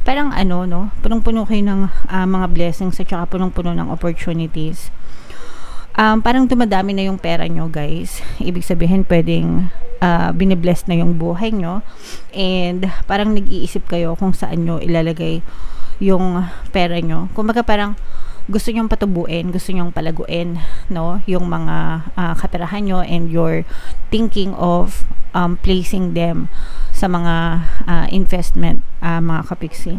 parang ano, no, punong-puno kayo ng mga blessings at saka punong-puno ng opportunities. Parang dumadami na yung pera nyo, guys. Ibig sabihin, pwedeng binibless na yung buhay nyo, and parang nag-iisip kayo kung saan nyo ilalagay yung pera nyo. Kumbaga parang gusto nyong patubuin, gusto nyong palaguin, no, yung mga kaperahan nyo, and you're thinking of placing them sa mga investment, mga kapiksi.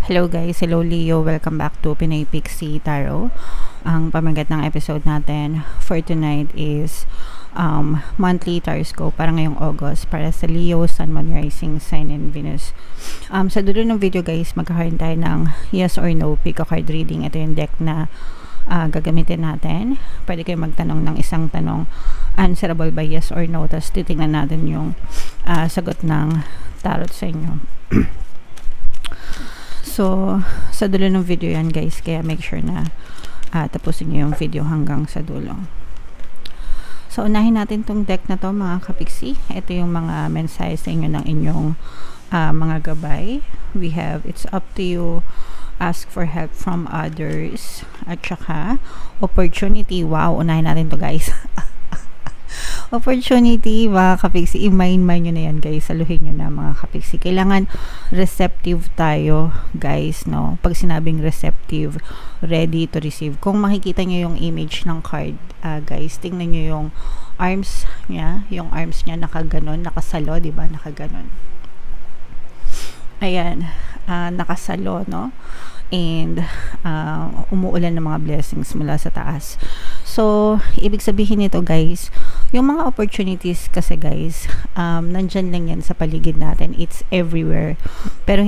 Hello guys, hello Leo, welcome back to Pinay Pixie Tarot. Ang pamagat ng episode natin for tonight is monthly horoscope para ngayong August para sa Leo, Sun, Moon, Rising, Sign, and Venus. Sa dulo ng video guys, magkakaroon tayo ng yes or no pick a card reading. Ito yung deck na gagamitin natin. Pwede kayo magtanong ng isang tanong, answerable by yes or no, tapos titingnan natin yung sagot ng tarot sa inyo. So, sa dulo ng video yan guys, kaya make sure na tapusin nyo yung video hanggang sa dulo. So, unahin natin tong deck na to mga kapiksi. Ito yung mga mensahe sa inyo ng inyong mga gabay. We have, it's up to you, ask for help from others, at saka opportunity. Wow, unahin natin to guys. Opportunity, mga kapiksi, i-mind nyo na yan guys, saluhin nyo na mga kapiksi. Kailangan receptive tayo guys, no? Pag sinabing receptive, ready to receive. Kung makikita nyo yung image ng card guys, tingnan nyo yung arms niya, nakaganon, nakasalo, diba, nakaganon. Ayan, nakasalo, no? And umuulan ng mga blessings mula sa taas. So, ibig sabihin nito guys, yung mga opportunities kasi guys, nandyan lang yan sa paligid natin. It's everywhere. Pero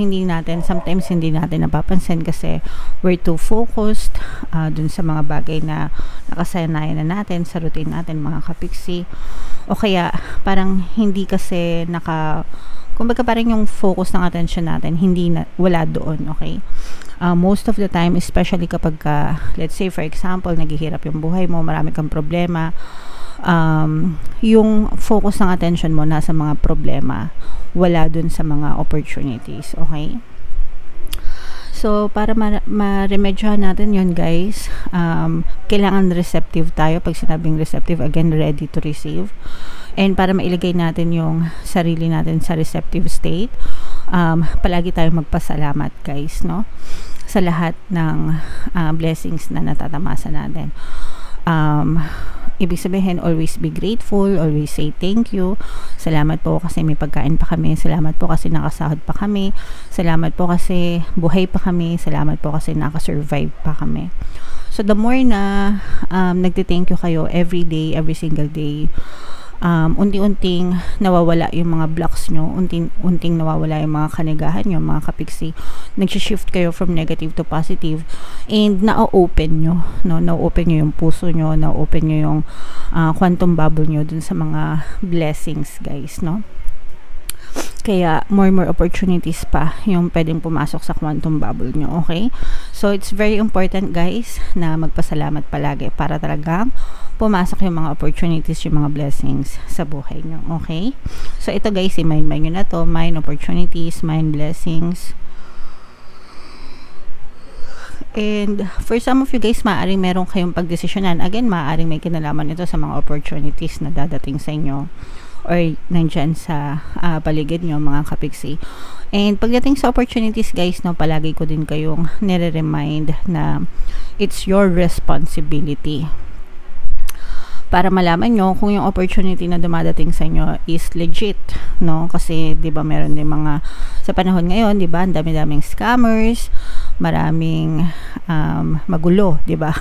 sometimes hindi natin napapansin kasi we're too focused dun sa mga bagay na nakasanayan na natin sa routine natin mga kapiksi. O kaya, parang hindi kasi kumbaga parang yung focus ng attention natin wala doon, okay? Most of the time, especially kapag let's say for example, naghihirap yung buhay mo, marami kang problema, yung focus ng attention mo nasa mga problema, wala dun sa mga opportunities, okay? So, para ma-remedyohan natin yun guys, kailangan receptive tayo. Pag sinabing receptive, again, ready to receive. And para mailagay natin yung sarili natin sa receptive state, palagi tayong magpasalamat guys, no? Sa lahat ng blessings na natatamasa natin. Ibig sabihin, always be grateful, always say thank you. Salamat po kasi may pagkain pa kami. Salamat po kasi nakasahod pa kami. Salamat po kasi buhay pa kami. Salamat po kasi nakasurvive pa kami. So, the more na nagti-thank you kayo every day, every single day, unti-unting nawawala yung mga blocks nyo, unting nawawala yung mga kanigahan nyo, mga kapiksi. Nag-shift kayo from negative to positive, and na-open nyo, no? Na-open nyo yung puso nyo, na-open nyo yung quantum bubble nyo dun sa mga blessings guys, no? Kaya more opportunities pa yung pwedeng pumasok sa quantum bubble nyo, okay? So, it's very important guys na magpasalamat palagi para talagang pumasok yung mga opportunities, yung mga blessings sa buhay nyo, okay? So, ito guys, i-mind nyo na to, mind opportunities, mind blessings. And for some of you guys, maaaring meron kayong pagdesisyonan. Again, maaaring may kinalaman ito sa mga opportunities na dadating sa inyo or nandyan sa paligid nyo, mga kapiksi. And pagdating sa opportunities guys, no, palagi ko din kayong nire-remind na it's your responsibility para malaman nyo kung yung opportunity na dumadating sa inyo is legit, no? Kasi 'di ba meron din mga sa panahon ngayon, 'di ba, ang dami-daming scammers, maraming magulo, 'di ba?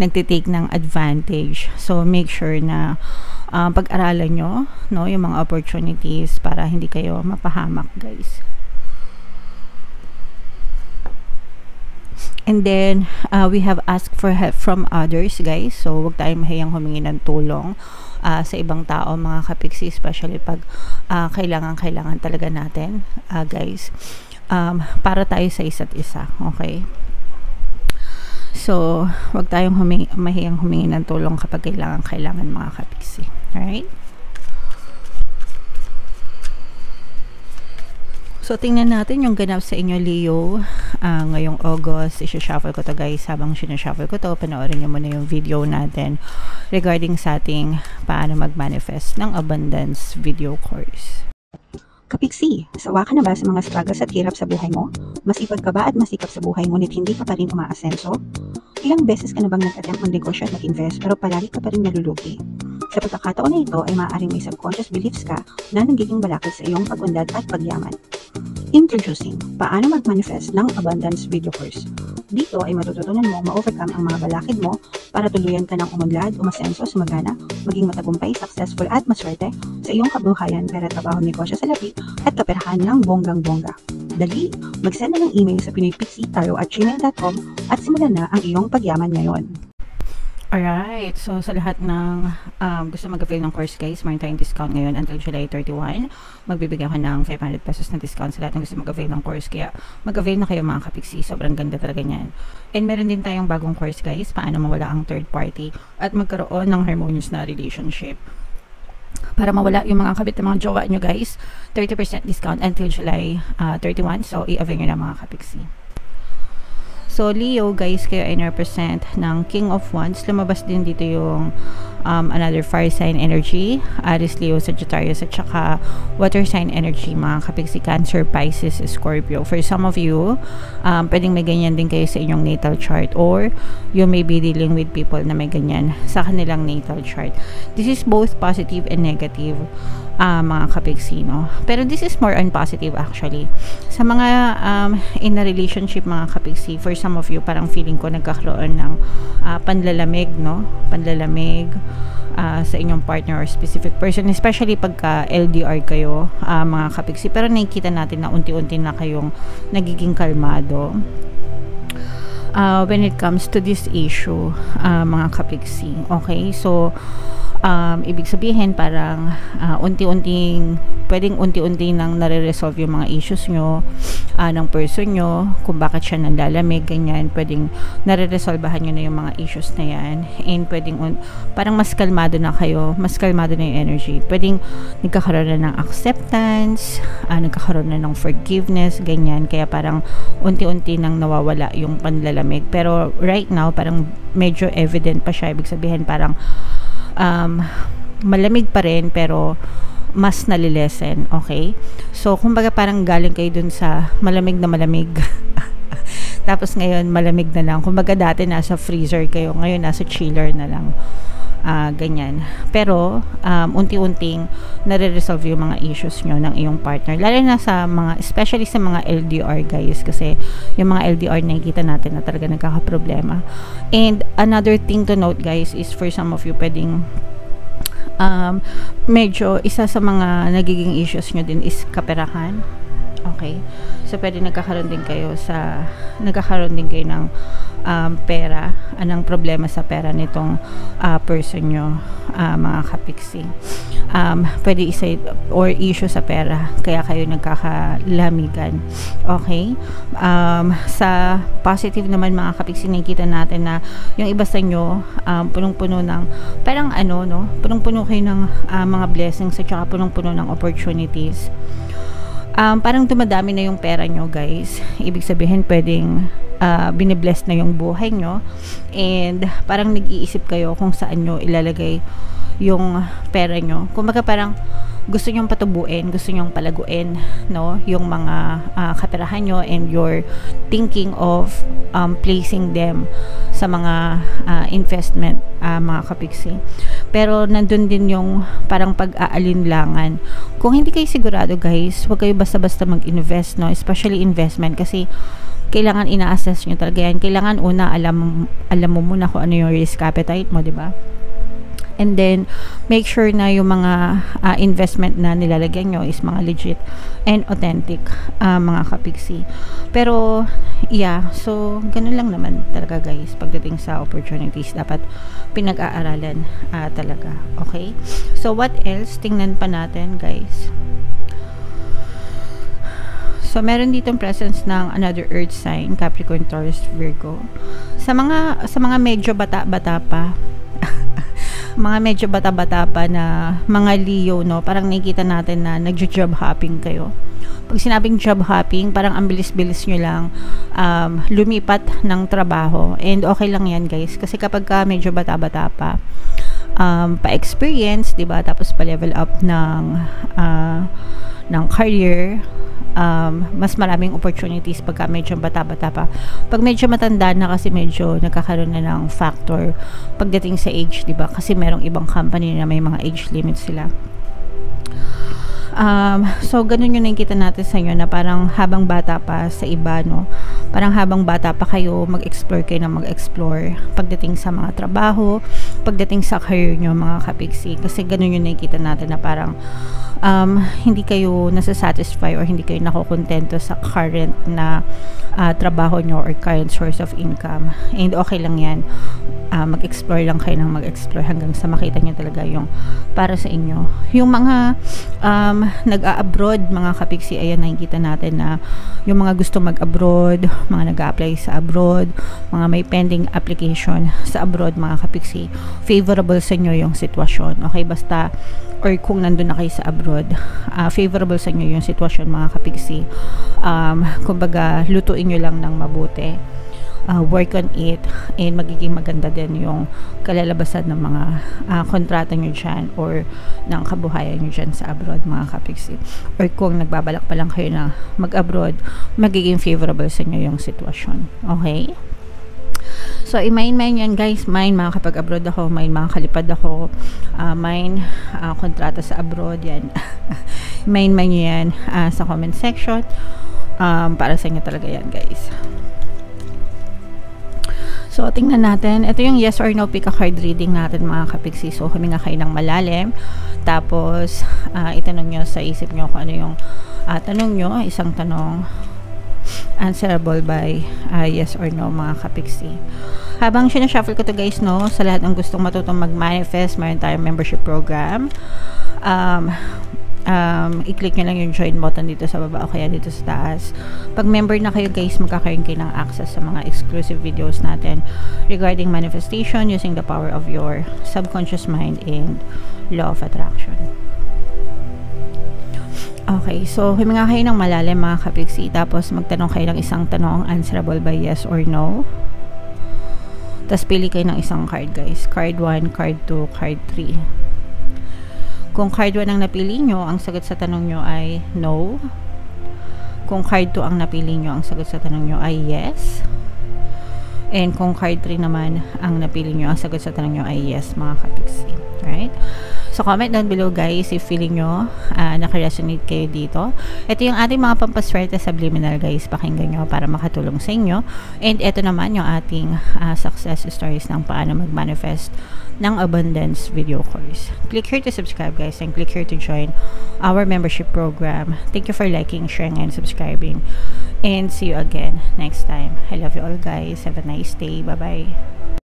Nagte-take ng advantage. So make sure na pag-aralan nyo, no, yung mga opportunities para hindi kayo mapahamak, guys. And then, we have asked for help from others, guys. So, huwag tayong mahiyang humingi ng tulong sa ibang tao, mga kapiksi, especially pag kailangan talaga natin, guys. Para tayo sa isa't isa, okay? So, wag tayong mahiyang humingi ng tulong kapag kailangan mga kapiksi. Alright? So, tingnan natin yung ganap sa inyo, Leo. Ngayong August, isi-shuffle ko to guys. Habang sinashuffle ko to, panoorin nyo muna yung video natin regarding sa ating paano mag-manifest ng abundance video course. Kapiksi, sawa ka na ba sa mga struggles at hirap sa buhay mo? Masipag ka ba at masikap sa buhay ngunit hindi ka pa rin umaasenso? Ilang beses ka na bang nag-attempt mag-negosyo at mag-invest pero palagi ka pa rin nalulugi? Sa pagkakataon na ito ay maaaring may subconscious beliefs ka na nagiging balakid sa iyong pag-unlad at pagyaman. Introducing, paano mag-manifest ng abundance video course. Dito ay matututunan mo ma-overcome ang mga balakid mo para tuluyan ka ng umunlad, umasenso, sumagana, maging matagumpay, successful at maswerte sa iyong kabuhayan, pera, trabaho, negosyo sa lapi at kaperahan ng bonggang-bongga. Dali, mag-send na ng email sa pinoypixie@gmail.com at simulan na ang iyong pagyaman ngayon. Alright, so sa lahat ng gusto mag-avail ng course guys, mayroon tayong discount ngayon until July 31. Magbibigay ako ng 500 pesos na discount sa lahat ng gusto mag-avail ng course. Kaya mag-avail na kayo mga kapiksi, sobrang ganda talaga niyan. And meron din tayong bagong course guys, paano mawala ang third party at magkaroon ng harmonious na relationship. Para mawala yung mga kabit ng mga jowa nyo guys, 30% discount until July 31. So i-avail nyo na mga kapiksi. So, Leo, guys, kayo ay represent ng King of Wands. Lumabas din dito yung another fire sign energy. Aries, Leo, Sagittarius, at saka water sign energy, mga kapiksi, Cancer, Pisces, Scorpio. For some of you, pwedeng may ganyan din kayo sa inyong natal chart or you may be dealing with people na may ganyan sa kanilang natal chart. This is both positive and negative, mga kapiksi, no? Pero this is more on positive actually. Sa mga in a relationship, mga kapiksi, for some of you, parang feeling ko nagkakaroon ng panlalamig, no? Panlalamig sa inyong partner or specific person, especially pagka LDR kayo, mga kapiksi. Pero nakikita natin na unti-unti na kayong nagiging kalmado when it comes to this issue, mga kapiksi. Okay? So, ibig sabihin parang pwedeng unti-unti nang nare-resolve yung mga issues nyo ng person nyo, kung bakit siya nanlalamig, ganyan, pwedeng nare-resolvehan nyo na yung mga issues na yan, and pwedeng parang mas kalmado na kayo, mas kalmado na yung energy, pwedeng nagkakaroon na ng acceptance, nagkakaroon na ng forgiveness, ganyan, kaya parang unti-unti nang nawawala yung panlalamig. Pero right now parang medyo evident pa siya, ibig sabihin parang malamig pa rin pero mas nalilesen, okay? So, kumbaga parang galing kayo dun sa malamig na malamig. Tapos ngayon, malamig na lang. Kumbaga dati nasa freezer kayo, ngayon nasa chiller na lang. Ganyan. Pero, unti-unting nare-resolve yung mga issues nyo ng iyong partner. Lalo na sa mga, especially sa mga LDR guys, kasi yung mga LDR nakikita natin na talaga nagkakaproblema. And another thing to note guys is for some of you, pwedeng medyo isa sa mga nagiging issues nyo din is kaperahan. Okay? So, pwede nagkakaroon din kayo ng pera, anong problema sa pera nitong person nyo, mga kapiksi. Pwede isa or issue sa pera, kaya kayo nagkakalamigan. Okay? Sa positive naman, mga kapiksi, nakikita natin na yung iba sa inyo, punong-puno ng, parang punong-puno kayo ng mga blessings at saka punong-puno ng opportunities. Parang dumadami na yung pera nyo guys, ibig sabihin pwedeng binibless na yung buhay nyo, and parang nag-iisip kayo kung saan nyo ilalagay yung pera nyo. Kumbaga parang gusto nyong patubuin, gusto nyong palaguin, no, yung mga kaperahan nyo, and you're thinking of placing them sa mga investment, mga kapiksi. Pero nandun din yung parang pag-aalinlangan. Kung hindi kayo sigurado guys, huwag kayo basta-basta mag-invest, no, especially investment, kasi kailangan ina-assess nyo talaga yan. Kailangan una alam mo muna kung ano yung risk appetite mo, di ba? And then, make sure na yung mga investment na nilalagyan nyo is mga legit and authentic, mga kapiksi. Pero, yeah, so, ganun lang naman talaga guys. Pagdating sa opportunities, dapat pinag-aaralan talaga. Okay? So, what else? Tingnan pa natin guys. So, meron ditong presence ng another earth sign, Capricorn, Taurus, Virgo. Sa mga medyo bata-bata pa, mga medyo bata-bata pa na mga Leo, no, parang nakikita natin na nagjo-job hopping kayo. Pag sinabing job hopping, parang ang bilis-bilis nyo lang lumipat ng trabaho. And okay lang yan, guys. Kasi kapag ka medyo bata-bata pa-experience, diba? Tapos pa-level up ng career, mas maraming opportunities pagka medyo bata-bata pa. Pag medyo matanda na, kasi medyo nagkakaroon na ng factor pagdating sa age, diba? Kasi merong ibang company na may mga age limit sila. So, ganun yung nakikita natin sa inyo na parang habang bata pa sa iba, no? Parang habang bata pa kayo, mag-explore kayo na mag-explore pagdating sa mga trabaho, pagdating sa career nyo, mga kapiksi. Kasi ganun yung nakikita natin na parang hindi kayo nasasatisfy or hindi kayo nakukontento sa current na trabaho nyo or current source of income. And okay lang yan. Mag-explore lang kayo ng mag-explore hanggang sa makita nyo talaga yung para sa inyo. Yung mga nag-a-abroad, mga kapiksi, ayan, nakikita natin na yung mga gusto mag-abroad, mga nag-a-apply sa abroad, mga may pending application sa abroad, mga kapiksi, favorable sa inyo yung sitwasyon. Okay, basta or kung nandun na kayo sa abroad, favorable sa inyo yung sitwasyon, mga kapiksi. Kumbaga, lutuin nyo lang ng mabuti. Work on it, and magiging maganda din yung kalalabasan ng mga kontrata nyo dyan or ng kabuhayan nyo dyan sa abroad, mga kapiksi. Or kung nagbabalak pa lang kayo na mag-abroad, magiging favorable sa inyo yung sitwasyon. Okay? So, i-mine yan, guys. Mine, mga kapag abroad ako, mine, mga kalipad ako, mine, kontrata sa abroad, yan. mine yan sa comment section. Para sa inyo talaga yan, guys. So, tingnan natin. Ito yung yes or no pick a card reading natin, mga kapiksi. So, huminga kayo ng malalim. Tapos, itanong nyo sa isip nyo kung ano yung tanong nyo. Isang tanong. Answerable by yes or no, mga kapiksi. Habang sinashuffle ko to, guys, no, sa lahat ng gustong matutong mag-manifest, mayroon tayong membership program. I-click nyo lang yung join button dito sa baba o kaya dito sa taas. Pag member na kayo, guys, magkakaroon kayo ng access sa mga exclusive videos natin regarding manifestation using the power of your subconscious mind and law of attraction. Okay, so huminga kayo ng malalim, mga kapiksi, tapos magtanong kayo ng isang tanong, answerable by yes or no. Tapos pili kayo ng isang card, guys. Card 1, card 2, card 3. Kung card 1 ang napili nyo, ang sagot sa tanong nyo ay no. Kung card 2 ang napili nyo, ang sagot sa tanong nyo ay yes. And kung card 3 naman ang napili nyo, ang sagot sa tanong nyo ay yes, mga kapiksi. Right? So, comment down below, guys, if feeling nyo naka-resonate kayo dito. Ito yung ating mga pampaswerte subliminal, guys. Pakinggan nyo para makatulong sa inyo. And ito naman yung ating success stories ng paano mag-manifest ng abundance video course. Click here to subscribe, guys, and click here to join our membership program. Thank you for liking, sharing, and subscribing. And see you again next time. I love you all, guys. Have a nice day. Bye-bye.